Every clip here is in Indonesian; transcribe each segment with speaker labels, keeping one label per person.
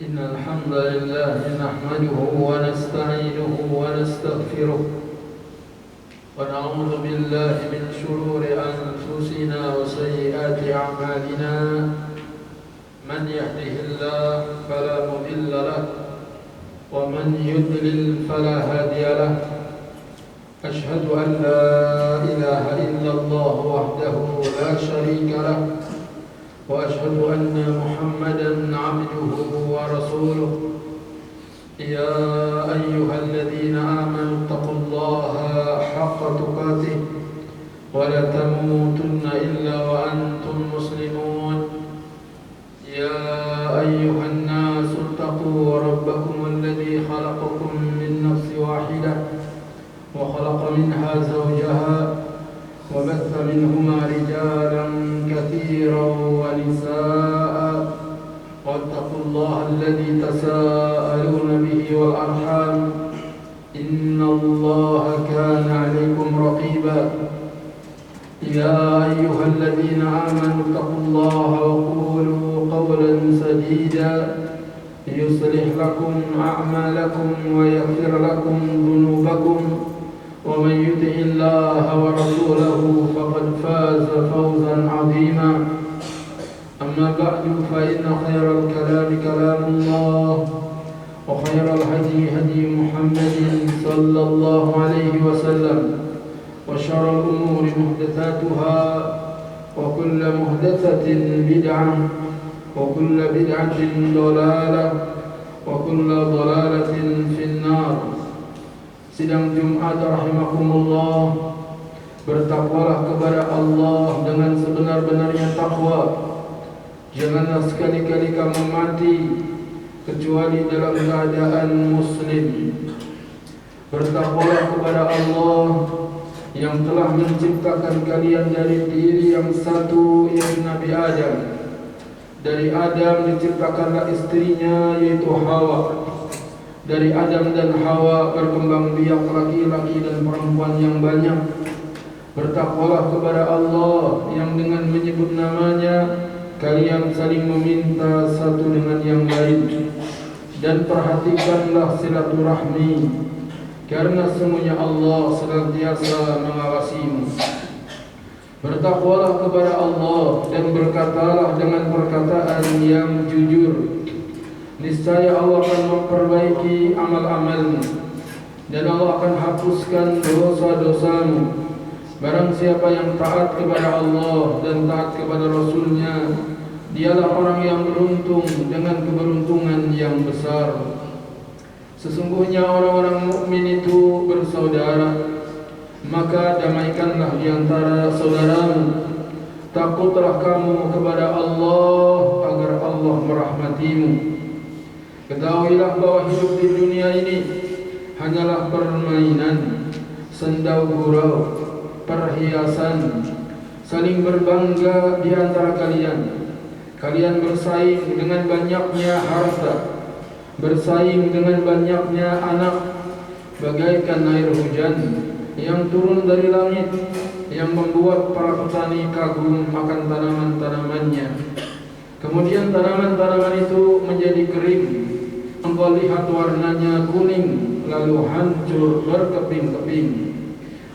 Speaker 1: إن الحمد لله نحمده ونستعينه ونستغفره ونعوذ بالله من شرور أنفسنا وسيئات أعمالنا. من يهده الله فلا مضل له ومن يضلل فلا هادي له. أشهد أن لا إله إلا الله وحده لا شريك له وأشهد أن محمدا عبده ورسوله. يا أيها الذين آمنوا اتقوا الله حق تقاته ولا تموتن إلا وأنتم مسلمون. يا أيها الناس اتقوا ربكم الذي خلقكم من نفس واحدة وخلق منها زوجها وبث منهما رجالا كثيرا ونساء واتقوا الله الذي تساءلون به والأرحام إن الله كان عليكم رقيبا. يا أيها الذين آمنوا اتقوا الله وقولوا قولا سديدا يصلح لكم أعمالكم ويغفر لكم ذنوبكم ومن يطع الله ورسوله فقد فاز فوزا عظيما. أما بعد فإن خير الكلام كلام الله وخير الهدي هدي محمد صلى الله عليه وسلم وشر الأمور محدثاتها وكل محدثة بدعة وكل بدعة ضلالة وكل ضلالة في النار. Sidang Jumat rahimakumullah, bertakwalah kepada Allah dengan sebenar-benarnya takwa. Janganlah sekali-kali kamu mati kecuali dalam keadaan muslim. Bertakwalah kepada Allah yang telah menciptakan kalian dari diri yang satu, yaitu Nabi Adam. Dari Adam diciptakanlah istrinya, yaitu Hawa. Dari Adam dan Hawa berkembang biak laki-laki dan perempuan yang banyak. Bertakwalah kepada Allah yang dengan menyebut namanya kalian saling meminta satu dengan yang lain. Dan perhatikanlah silaturahmi, karena semuanya Allah senantiasa mengawasimu. Bertakwalah kepada Allah dan berkatalah dengan perkataan yang jujur. Niscaya Allah akan memperbaiki amal-amalmu dan Allah akan hapuskan dosa-dosamu. Barang siapa yang taat kepada Allah dan taat kepada Rasulnya, dialah orang yang beruntung dengan keberuntungan yang besar. Sesungguhnya orang-orang mukmin itu bersaudara, maka damaikanlah di antara saudaramu. Takutlah kamu kepada Allah agar Allah merahmatimu. Ketahuilah bahwa hidup di dunia ini hanyalah permainan, sendau gurau, perhiasan, saling berbangga di antara kalian. Kalian bersaing dengan banyaknya harta, bersaing dengan banyaknya anak, bagaikan air hujan yang turun dari langit, yang membuat para petani kagum akan tanaman-tanamannya. Kemudian tanaman-tanaman itu menjadi kering. Engkau lihat warnanya kuning, lalu hancur berkeping-keping.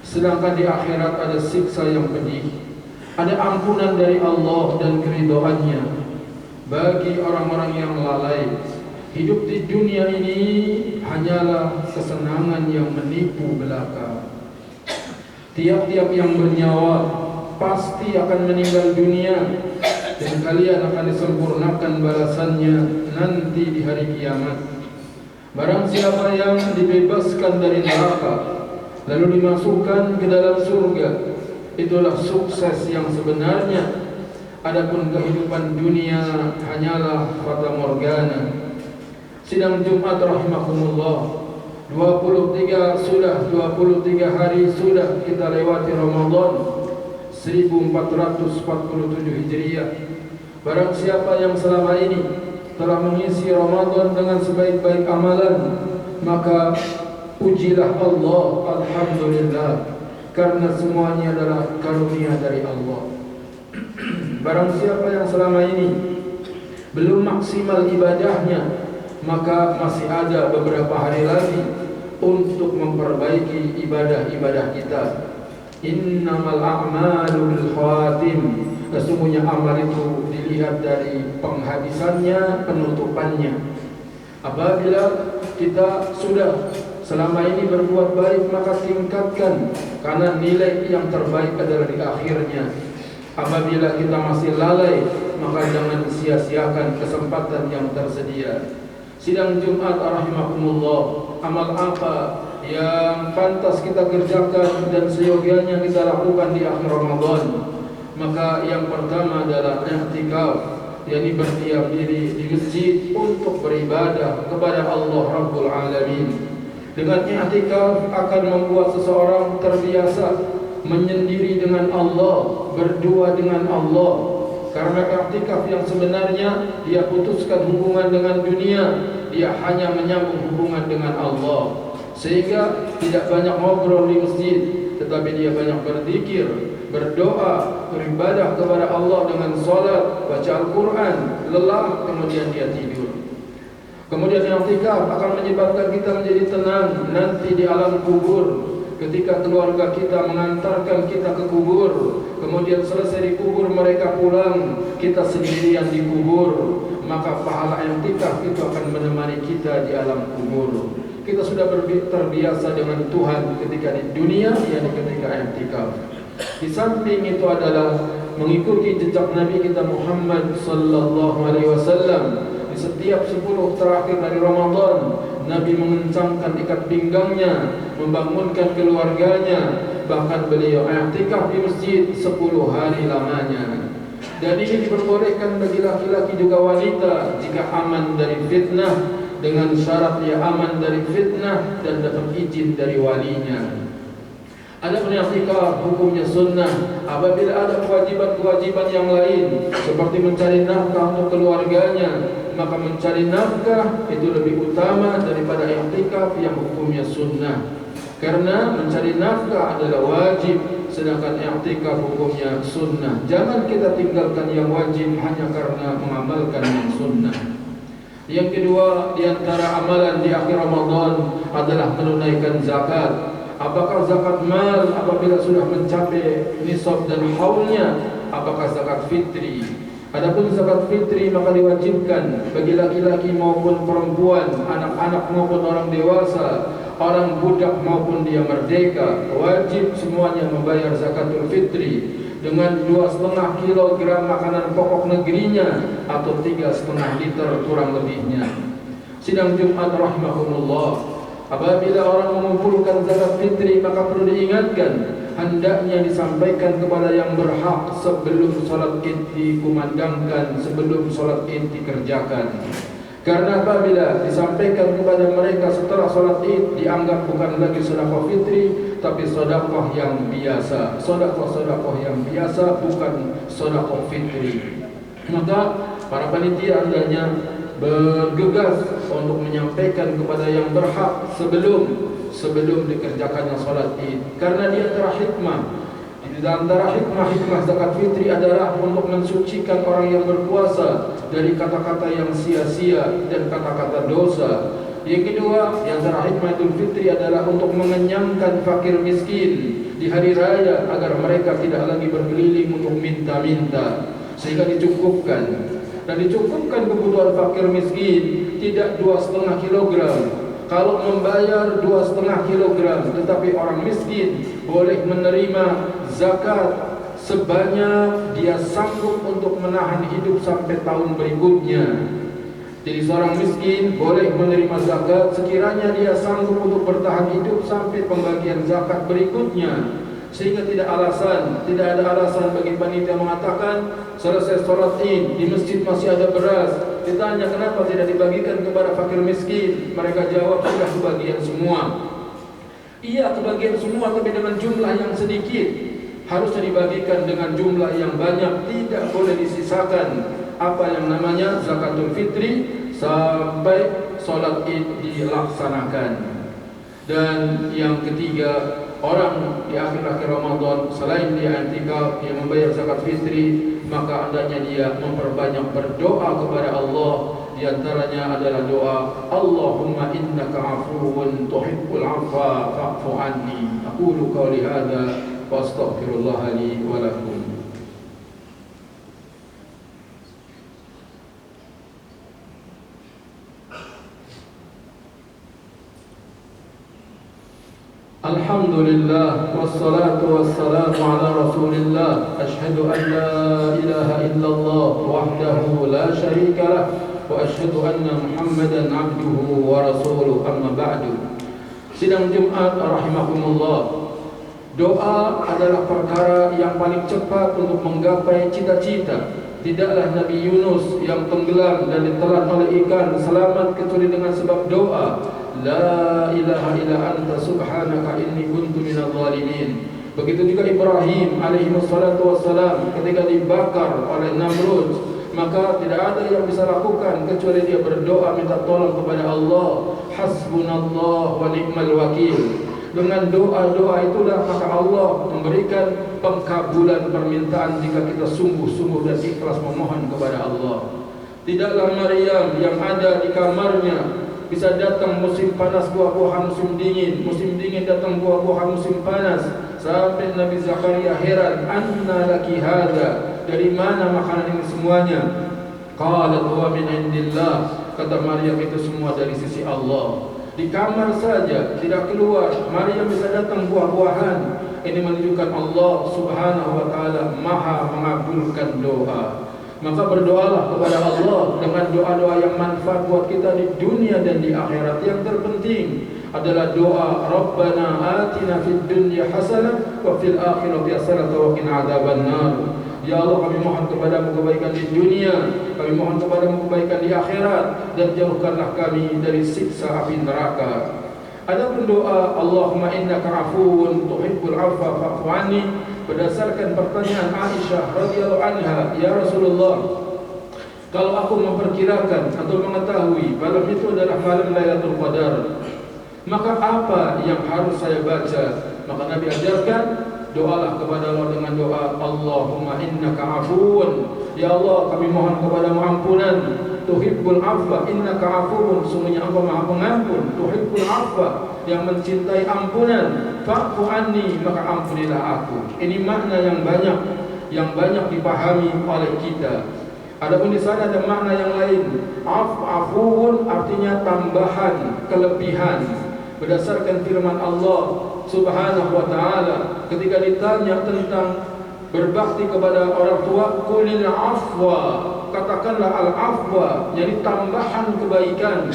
Speaker 1: Sedangkan di akhirat ada siksa yang pedih. Ada ampunan dari Allah dan keridhaannya bagi orang-orang yang lalai. Hidup di dunia ini hanyalah kesenangan yang menipu belaka. Tiap-tiap yang bernyawa pasti akan meninggal dunia, dan kalian akan disempurnakan balasannya nanti di hari kiamat. Barang siapa yang dibebaskan dari neraka lalu dimasukkan ke dalam surga, itulah sukses yang sebenarnya. Adapun kehidupan dunia hanyalah fata morgana. Sidang Jumat rahimakumullah, 23 hari sudah kita lewati Ramadan 1447 Hijriah. Barang siapa yang selama ini telah mengisi Ramadan dengan sebaik-baik amalan, maka pujilah Allah, alhamdulillah, karena semuanya adalah karunia dari Allah. Barang siapa yang selama ini belum maksimal ibadahnya, maka masih ada beberapa hari lagi untuk memperbaiki ibadah-ibadah kita. Innamal a'malu bil khawatim. Sesungguhnya amal itu dilihat dari penghabisannya, penutupannya. Apabila kita sudah selama ini berbuat baik, maka tingkatkan, karena nilai yang terbaik adalah di akhirnya. Apabila kita masih lalai, maka jangan sia-siakan kesempatan yang tersedia. Sidang Jumat rahimakumullah, amal apa yang pantas kita kerjakan dan seyogianya kita lakukan di akhir Ramadan? Maka yang pertama adalah i'tikaf, yakni berdiam diri di masjid untuk beribadah kepada Allah Rabbul Alamin. Dengan i'tikaf akan membuat seseorang terbiasa menyendiri dengan Allah, berdua dengan Allah. Karena i'tikaf yang sebenarnya dia putuskan hubungan dengan dunia, dia hanya menyambung hubungan dengan Allah. Sehingga tidak banyak ngobrol di masjid, tetapi dia banyak berzikir, berdoa, beribadah kepada Allah dengan salat, baca Al-Quran, lelah, kemudian dia tidur. Kemudian i'tikaf akan menyebabkan kita menjadi tenang nanti di alam kubur. Ketika keluarga kita mengantarkan kita ke kubur, kemudian selesai di kubur mereka pulang, kita sendirian di kubur, maka pahala i'tikaf itu akan menemani kita di alam kubur. Kita sudah terbiasa dengan Tuhan ketika di dunia, yakni ketika i'tikaf. Di samping itu adalah mengikuti jejak Nabi kita Muhammad sallallahu alaihi wasallam. Di setiap 10 terakhir dari Ramadan, Nabi mengencangkan ikat pinggangnya, membangunkan keluarganya, bahkan beliau i'tikaf di masjid 10 hari lamanya. Dan ini diperbolehkan bagi laki-laki juga wanita jika aman dari fitnah, dengan syarat dia aman dari fitnah dan dapat izin dari walinya. Ada i'tikaf hukumnya sunnah apabila ada kewajiban-kewajiban yang lain seperti mencari nafkah untuk keluarganya, maka mencari nafkah itu lebih utama daripada i'tikaf yang hukumnya sunnah. Karena mencari nafkah adalah wajib, sedangkan i'tikaf hukumnya sunnah. Jangan kita tinggalkan yang wajib hanya karena mengamalkan yang sunnah. Yang kedua, di antara amalan di akhir Ramadan adalah menunaikan zakat. Apakah zakat mal apabila sudah mencapai nisab dan haulnya? Apakah zakat fitri? Adapun zakat fitri maka diwajibkan bagi laki-laki maupun perempuan, anak-anak maupun orang dewasa, orang budak maupun dia merdeka, wajib semuanya membayar zakatul fitri dengan 2,5 kilogram makanan pokok negerinya atau 3,5 liter kurang lebihnya. Sidang Jumat rahimahumullah, apabila orang mengumpulkan zakat fitri maka perlu diingatkan, hendaknya disampaikan kepada yang berhak sebelum sholat id dikumandangkan, sebelum sholat id dikerjakan. Karena apabila disampaikan kepada mereka setelah sholat id, dianggap bukan lagi sedekah fitri, tapi sedekah yang biasa. Sedekah yang biasa, bukan sedekah fitri. Maka para panitia hendaknya bergegas untuk menyampaikan kepada yang berhak sebelum dikerjakannya sholat id. Karena di antara hikmah, di antara hikmah zakat fitri adalah untuk mensucikan orang yang berpuasa dari kata-kata yang sia-sia dan kata-kata dosa. Yang kedua, di antara hikmah Idul Fitri adalah untuk mengenyangkan fakir miskin di hari raya agar mereka tidak lagi berkeliling untuk minta-minta, sehingga dicukupkan. Dan dicukupkan kebutuhan fakir miskin tidak 2,5 kilogram. Kalau membayar 2,5 kilogram, tetapi orang miskin boleh menerima zakat sebanyak dia sanggup untuk menahan hidup sampai tahun berikutnya. Jadi seorang miskin boleh menerima zakat sekiranya dia sanggup untuk bertahan hidup sampai pembagian zakat berikutnya. Sehingga tidak ada alasan bagi panitia mengatakan selesai sholat id di masjid masih ada beras, ditanya kenapa tidak dibagikan kepada fakir miskin, mereka jawab sudah kebagian semua. Iya, kebagian semua, tapi dengan jumlah yang sedikit. Harusnya dibagikan dengan jumlah yang banyak, tidak boleh disisakan apa yang namanya zakatul fitri sampai sholat id dilaksanakan. Dan yang ketiga, orang di akhir-akhir Ramadan selain dia i'tikaf, dia membayar zakat fitri, maka hendaknya dia memperbanyak berdoa kepada Allah. Di antaranya adalah doa Allahumma innaka afuwun tuhibbul afwa fa'fu anni. Aqulu qawli hadza wa astaghfirullah li wa lakum. Alhamdulillah wassalatu wassalamu ala Rasulillah. Asyhadu an la ilaha illallah wahdahu la syarika lah wa asyhadu anna Muhammadan abduhu wa rasuluh, amma ba'du. Sidang Jumat rahimakumullah. Doa adalah perkara yang paling cepat untuk menggapai cita-cita. Tidaklah Nabi Yunus yang tenggelam dan ditelan oleh ikan selamat kecuali dengan sebab doa La ilaha illa anta subhanaka inni kuntu minadh dhalimin. Begitu juga Ibrahim alaihi wassalatu wassalam ketika dibakar oleh Namrud, maka tidak ada yang bisa lakukan kecuali dia berdoa minta tolong kepada Allah. Hasbunallah wa ni'mal wakil. Dengan doa-doa itulah maka Allah memberikan pengkabulan permintaan jika kita sungguh-sungguh dan ikhlas memohon kepada Allah. Tidaklah Maryam yang ada di kamarnya bisa datang musim panas buah-buahan musim dingin datang buah-buahan musim panas, sampai Nabi Zakaria heran, anna laki hadza, dari mana makanan ini semuanya? Qalat huwa min indillah, kata Maryam itu semua dari sisi Allah. Di kamar saja tidak keluar, Maryam bisa datang buah-buahan. Ini menunjukkan Allah subhanahu wa ta'ala maha mengabulkan doa. Maka berdoalah kepada Allah dengan doa-doa yang manfaat buat kita di dunia dan di akhirat. Yang terpenting adalah doa Rabbana atina fid dunya hasanah wa fil akhirati hasanah wa qina adzabannar. Ya Allah, kami mohon kepadamu kebaikan di dunia, kami mohon kepadamu kebaikan di akhirat, dan jauhkanlah kami dari siksa api neraka. Adapun doa Allahumma innaka afuwun tuhibbul afwa fa'fu anni, berdasarkan pertanyaan Aisyah radhiyallahu anha, ya Rasulullah, kalau aku memperkirakan atau mengetahui malam itu adalah malam Lailatul Qadar, maka apa yang harus saya baca? Maka Nabi ajarkan, doalah kepada Allah dengan doa Allahumma innaka afuwun, ya Allah kami mohon kepadamu ampunan, tuhibbul afwa, innaka afuwun, sungguhnya engkau maha pengampun, tuhibbul afwa, yang mencintai ampunan, fa'fu anni, maka ampunilah aku. Ini makna yang banyak dipahami oleh kita. Adapun di sana ada makna yang lain. Afuwun artinya tambahan, kelebihan. Berdasarkan firman Allah subhanahu wa ta'ala ketika ditanya tentang berbakti kepada orang tua, qulil afwa, katakanlah al-afwa, jadi tambahan kebaikan.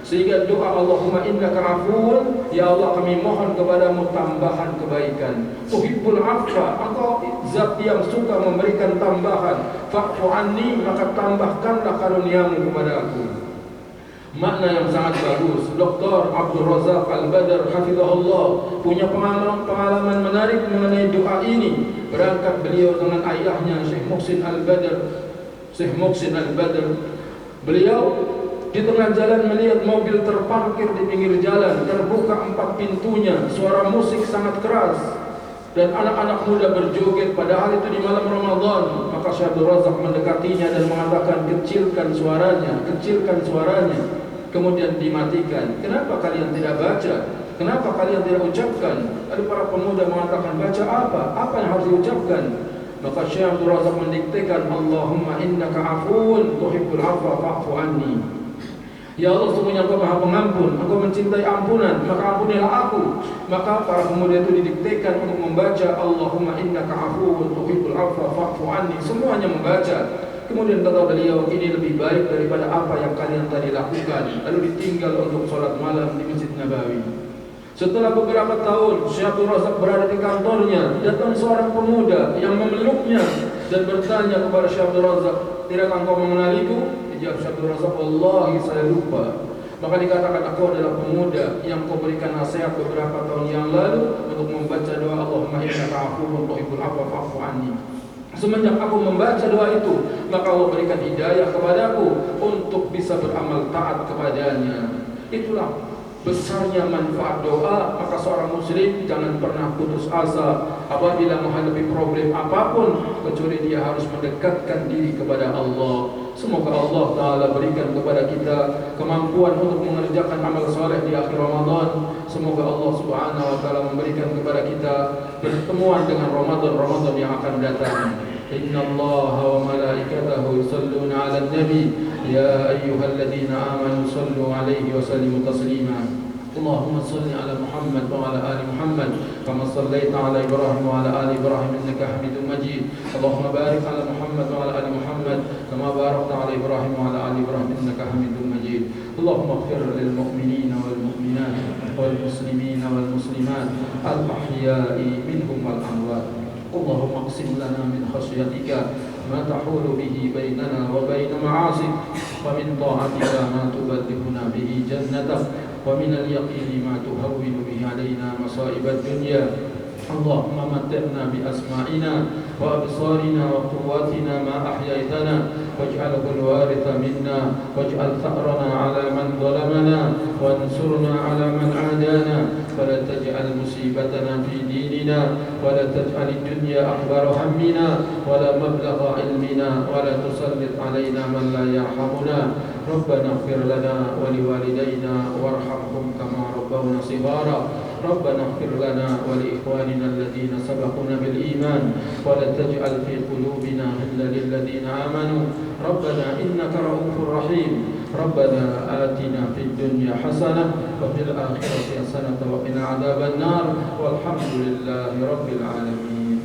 Speaker 1: Sehingga doa Allahumma innaka afuwun, ya Allah kami mohon kepadamu tambahan kebaikan. Tuhibbul afwa, engkau zat yang suka memberikan tambahan. Fa'fu anni, maka tambahkanlah karuniamu kepada aku. Makna yang sangat bagus. Dr. Abdul Razak Al-Badr hafizahullah punya pengalaman menarik mengenai doa ini. Berangkat beliau dengan ayahnya Syekh Muhsin Al-Badr. Beliau di tengah jalan melihat mobil terparkir di pinggir jalan, terbuka 4 pintunya, suara musik sangat keras dan anak-anak muda berjoget, padahal itu di malam Ramadan. Maka Syekh Abdul Razak mendekatinya dan mengatakan, kecilkan suaranya, kemudian dimatikan. Kenapa kalian tidak baca? Kenapa kalian tidak ucapkan? Lalu para pemuda mengatakan, baca apa? Apa yang harus diucapkan? Maka Syekh Abdul Razak mendiktekan, Allahumma innaka afuwun tuhibbul afwa fa'fu anni. Ya Allah, sungguhnya Engkau maha pengampun, Engkau mencintai ampunan, maka ampunilah aku. Maka para pemuda itu didiktekan untuk membaca Allahumma innaka afuwun tuhibbul afwa fa'fu anni. Semuanya membaca. Kemudian kata beliau, ini lebih baik daripada apa yang kalian tadi lakukan. Lalu ditinggal untuk sholat malam di Masjid Nabawi. Setelah beberapa tahun Syekh Abdul Razak berada di kantornya, datang seorang pemuda yang memeluknya dan bertanya kepada Syekh Abdul Razak, tidakkah engkau mengenaliku? Dijawab Syekh Abdul Razak, wallahi saya lupa. Maka dikatakan, aku adalah pemuda yang kau berikan nasihat beberapa tahun yang lalu untuk membaca doa Allahumma innaka afuwun tuhibbul afwa fa'fu anni. Semenjak aku membaca doa itu, maka Allah berikan hidayah kepadaku untuk bisa beramal taat kepadanya. Itulah besarnya manfaat doa, maka seorang muslim jangan pernah putus asa apabila menghadapi problem apapun, kecuali dia harus mendekatkan diri kepada Allah. Semoga Allah Ta'ala berikan kepada kita kemampuan untuk mengerjakan amal soleh di akhir Ramadan. Semoga Allah Subhanahu Wa Ta'ala memberikan kepada kita pertemuan dengan Ramadan yang akan datang. Inna Allah wa malaikatahu yusalluna ala nabi ya ayyuhalladzina amanu sallu alaihi wa sallimu taslima. اللهم صل على محمد وعلى آل محمد كما صليت على إبراهيم وعلى آل إبراهيم إنك حميد مجيد. اللهم بارك على محمد وعلى آل محمد كما باركت على إبراهيم وعلى آل إبراهيم إنك حميد مجيد. اللهم اغفر للمؤمنين والمؤمنات والمسلمين والمسلمات الأحياء منهم والأموات. اللهم اقسم لنا من خشيتك ما تحول به بيننا وبين معاصيك ومن طاعتك ما تبلغنا به جنتك ومن اليقين ما تهون به علينا مصائب الدنيا. اللهم متعنا بأسماعنا وأبصارنا وقواتنا ما أحييتنا واجعله الوارث منا واجعل ثأرنا على من ظلمنا وانصرنا على من عادانا ولا تجعل مصيبتنا في ديننا ولا تجعل الدنيا أكبر همنا ولا مبلغ علمنا ولا تسلط علينا من لا يرحمنا. ربنا اغفر لنا ولوالدينا وارحمهم كما ربونا صغارا. ربنا اغفر لنا ولإخواننا الذين سبقونا بالإيمان ولا تجعل في قلوبنا غلا للذين آمنوا ربنا إنك رؤوف رحيم. ربنا آتنا في الدنيا حسنة وفي الآخرة حسنة وقنا عذاب النار والحمد لله رب العالمين.